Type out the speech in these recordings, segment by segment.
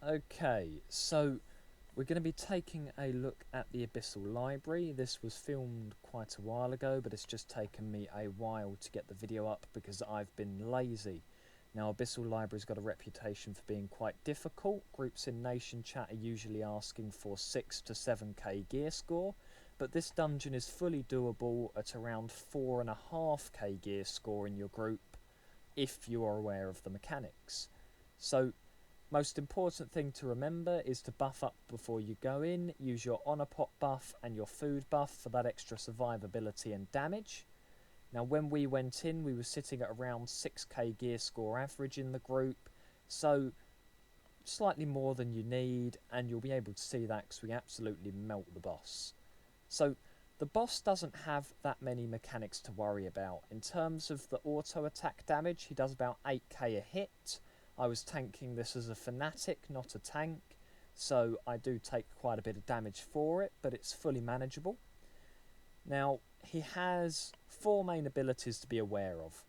Okay, so we're going to be taking a look at the Abyssal Library. This was filmed quite a while ago, but it's just taken me a while to get the video up because I've been lazy. Now, Abyssal Library's got a reputation for being quite difficult. Groups in Nation Chat are usually asking for 6 to 7k gear score, but this dungeon is fully doable at around 4.5k gear score in your group if you are aware of the mechanics. So, most important thing to remember is to buff up before you go in. Use your Honour Pot buff and your food buff for that extra survivability and damage. Now, when we went in, we were sitting at around 6k gear score average in the group, so slightly more than you need, and you'll be able to see that because we absolutely melt the boss. So, the boss doesn't have that many mechanics to worry about. In terms of the auto attack damage, he does about 8k a hit. I was tanking this as a fanatic, not a tank, so I do take quite a bit of damage for it, but it's fully manageable. Now, he has 4 main abilities to be aware of.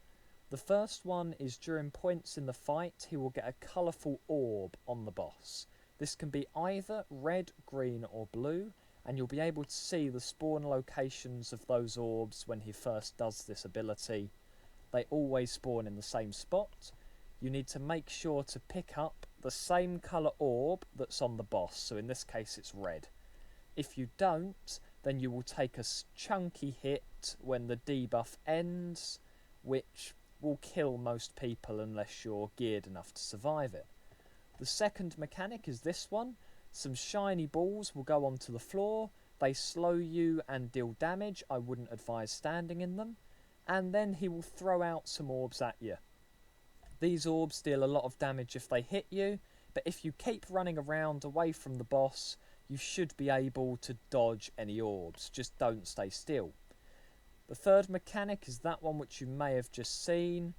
The first one is during points in the fight, he will get a colourful orb on the boss. This can be either red, green or blue, and you'll be able to see the spawn locations of those orbs when he first does this ability. They always spawn in the same spot. You need to make sure to pick up the same colour orb that's on the boss, so in this case it's red. If you don't, then you will take a chunky hit when the debuff ends, which will kill most people unless you're geared enough to survive it. The second mechanic is this one. Some shiny balls will go onto the floor, they slow you and deal damage. I wouldn't advise standing in them. And then he will throw out some orbs at you. These orbs deal a lot of damage if they hit you, but if you keep running around away from the boss, you should be able to dodge any orbs, just don't stay still. The third mechanic is that one which you may have just seen,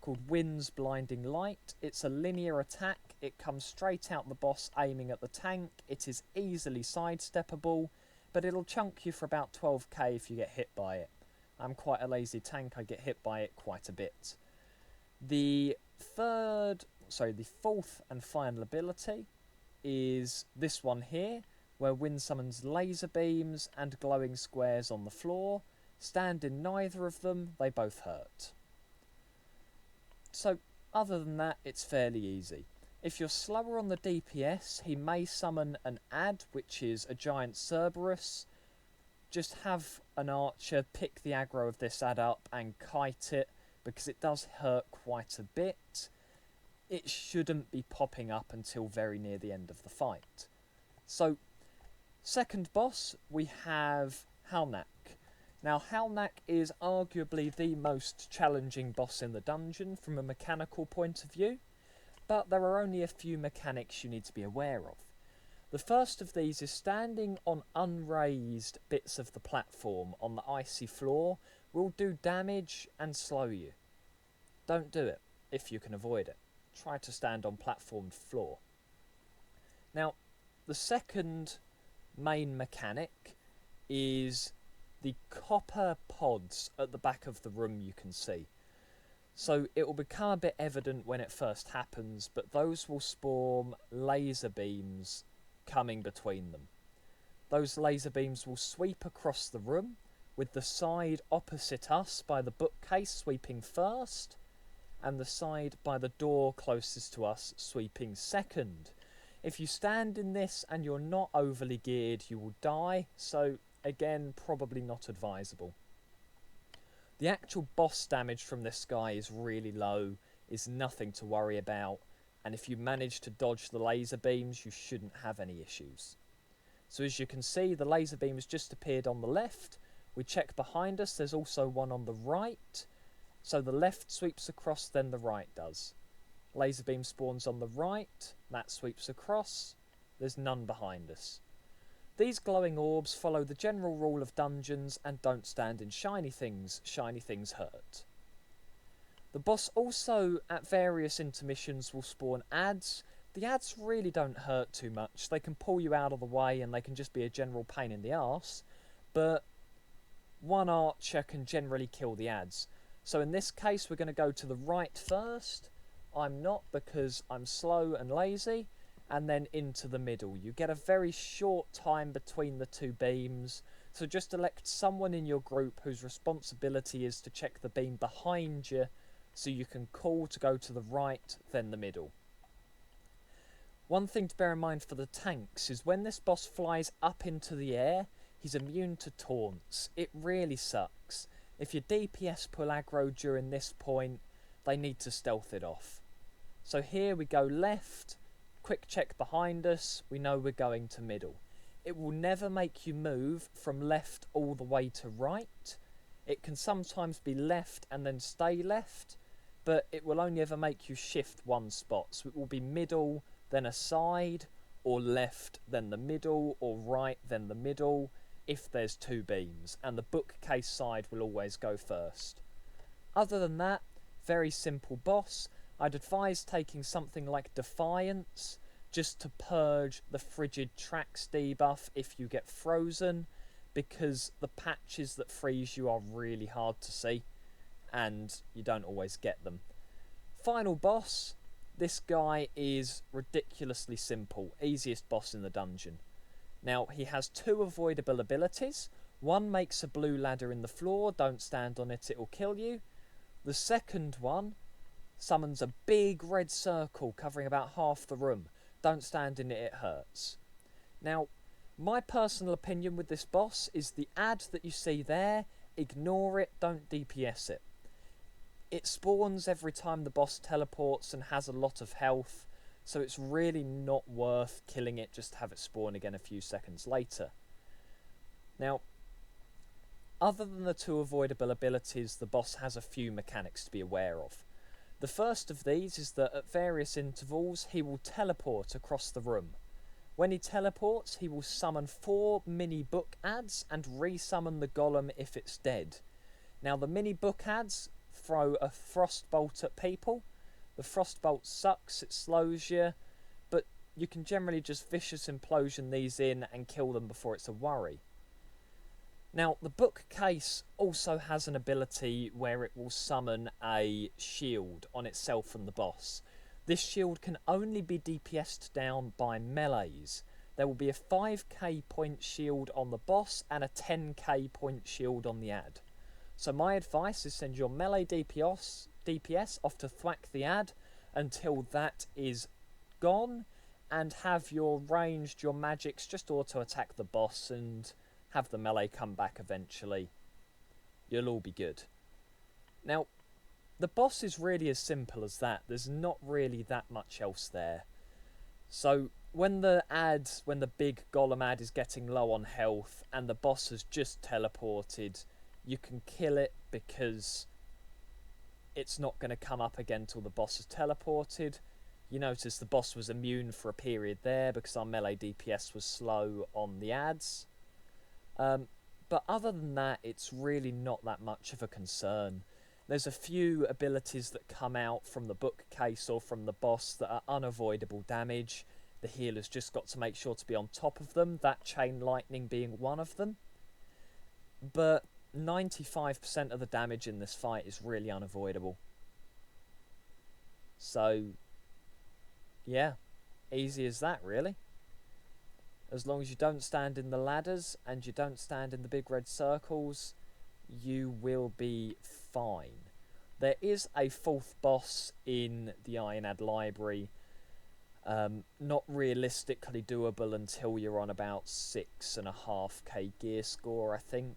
called Wynn's Blinding Light. It's a linear attack, it comes straight out the boss aiming at the tank, it is easily sidesteppable, but it'll chunk you for about 12k if you get hit by it. I'm quite a lazy tank, I get hit by it quite a bit. The fourth and final ability is this one here, where Wynn summons laser beams and glowing squares on the floor. Stand in neither of them, they both hurt. So, other than that, it's fairly easy. If you're slower on the DPS, he may summon an ad, which is a giant Cerberus. Just have an archer pick the aggro of this ad up and kite it, because it does hurt quite a bit. It shouldn't be popping up until very near the end of the fight. So, second boss, we have Halnaak. Now, Halnaak is arguably the most challenging boss in the dungeon from a mechanical point of view, but there are only a few mechanics you need to be aware of. The first of these is standing on unraised bits of the platform on the icy floor will do damage and slow you. Don't do it if you can avoid it. Try to stand on platformed floor. Now, the second main mechanic is the copper pods at the back of the room you can see. So it will become a bit evident when it first happens, but those will spawn laser beams coming between them. Those laser beams will sweep across the room, with the side opposite us by the bookcase sweeping first, and the side by the door closest to us sweeping second. If you stand in this and you're not overly geared, you will die, so again, probably not advisable. The actual boss damage from this guy is really low, is nothing to worry about, and if you manage to dodge the laser beams, you shouldn't have any issues. So as you can see, the laser beam has just appeared on the left. We check behind us, there's also one on the right. So the left sweeps across, then the right does. Laser beam spawns on the right, that sweeps across, there's none behind us. These glowing orbs follow the general rule of dungeons and don't stand in shiny things hurt. The boss also, at various intermissions, will spawn ads. The ads really don't hurt too much, they can pull you out of the way and they can just be a general pain in the arse, but one archer can generally kill the ads. So in this case we're going to go to the right first. I'm not, because I'm slow and lazy, and then into the middle. You get a very short time between the two beams, so just elect someone in your group whose responsibility is to check the beam behind you, so you can call to go to the right, then the middle. One thing to bear in mind for the tanks is when this boss flies up into the air, he's immune to taunts. It really sucks. If your DPS pull aggro during this point, they need to stealth it off. So here we go left, quick check behind us, we know we're going to middle. It will never make you move from left all the way to right. It can sometimes be left and then stay left, but it will only ever make you shift one spot. So it will be middle, then a side, or left, then the middle, or right, then the middle, if there's two beams, and the bookcase side will always go first. Other than that, very simple boss. I'd advise taking something like Defiance, just to purge the frigid tracks debuff if you get frozen, because the patches that freeze you are really hard to see, and you don't always get them. Final boss. This guy is ridiculously simple, easiest boss in the dungeon. Now, he has two avoidable abilities. One makes a blue ladder in the floor, don't stand on it, it will kill you. The second one summons a big red circle covering about half the room. Don't stand in it, it hurts. Now, my personal opinion with this boss is the ad that you see there, ignore it, don't DPS it. It spawns every time the boss teleports and has a lot of health, so it's really not worth killing it just to have it spawn again a few seconds later. Now, other than the two avoidable abilities, the boss has a few mechanics to be aware of. The first of these is that at various intervals he will teleport across the room. When he teleports, he will summon 4 mini book ads and resummon the golem if it's dead. Now, the mini book ads throw a frostbolt at people. The frostbolt sucks, it slows you, but you can generally just vicious implosion these in and kill them before it's a worry. Now, the bookcase also has an ability where it will summon a shield on itself and the boss. This shield can only be DPS'd down by melees. There will be a 5k point shield on the boss and a 10k point shield on the ad. So my advice is send your melee DPS off to thwack the ad until that is gone, and have your ranged, your magics just auto attack the boss and have the melee come back eventually. You'll all be good. Now, the boss is really as simple as that. There's not really that much else there. So when the big golem ad is getting low on health and the boss has just teleported, you can kill it because it's not going to come up again till the boss has teleported. You notice the boss was immune for a period there because our melee DPS was slow on the ads. But other than that, it's really not that much of a concern. There's a few abilities that come out from the bookcase or from the boss that are unavoidable damage. The healer's just got to make sure to be on top of them, that chain lightning being one of them. But 95% of the damage in this fight is really unavoidable. So, yeah, easy as that, really. As long as you don't stand in the ladders and you don't stand in the big red circles, you will be fine. There is a 4th boss in the Ironad library. Not realistically doable until you're on about 6.5k gear score, I think.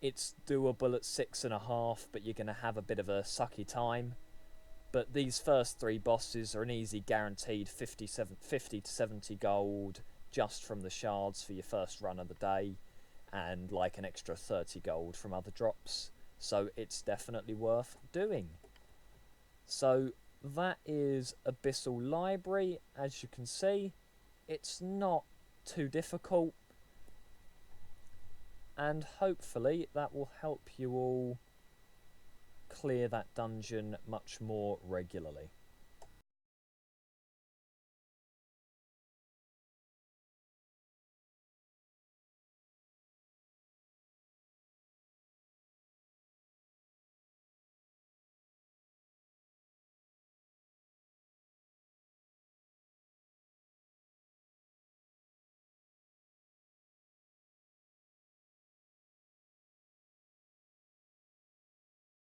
It's doable at 6.5, but you're going to have a bit of a sucky time. But these first 3 bosses are an easy guaranteed 50 to 70 gold just from the shards for your first run of the day, and like an extra 30 gold from other drops. So it's definitely worth doing. So that is Abyssal Library. As you can see, it's not too difficult, and hopefully that will help you all clear that dungeon much more regularly.